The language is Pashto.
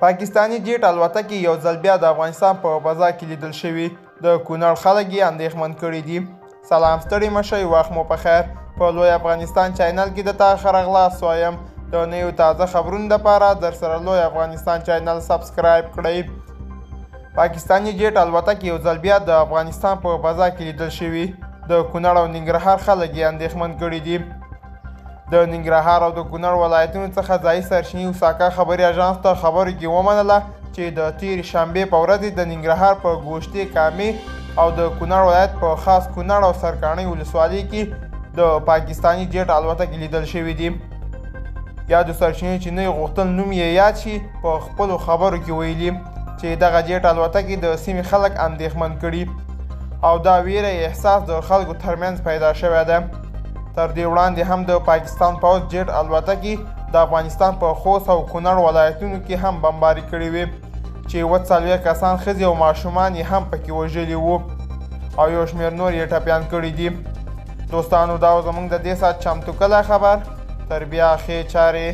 پاکستاني جیټ الوتکې یو ځل بیا د افغانستان په فضا کې لیدل شوي. د کونړ خلک یې اندېښمن کړي دي. سلام ستړي مه شئ، وخت مو په خیر. په لوی افغانستان چینل کې د تا ښه راغلاست وایم. د نویو تازه خبرونو دپاره درسره لوی افغانستان چینل سبسکرایب کړئ. پاکستاني جیټ الوتکې یو ځل بیا د افغانستان په فضا کې لیدل شوي. د کونړ او ننګرهار خلک یې اندېښمن کړي دي. د ننګرهار او د کونړ ولایتونو څخه ځایي سرچینې وساکه خبري اژانس ته خبرو کې ومنله چې د تېرې شنبې په ورځ د ننګرهار په ګوشتې کامې او د کونړ ولایت په خاص کونړ او سرکاڼۍ ولسوالۍ کې د پاکستاني جیټ الوتکې لیدل شوي دي. یادو سرچینو چې نه یې غوښتل نوم یې یاد شي په خپلو خبرو کې ویلي چې دغه جیټ الوتکې د سیمې خلک اندېښمن کړي او دا ویره احساس د خلکو ترمنځ پیدا شوی ده. تر دې وړاندې هم د پاکستان پوځ جیټ الوتکې د افغانستان په خوست او کونړ ولایتونو کې هم بمباري کړې وې چې 40 کسان ښځې او ماشومان یې هم پکې وژلي وو او یو شمېر نور یې ټپیان کړي دي. دوستانو دا زموږ د دې ساعت چمتو کلی خبر. تر بیا ښې چارې.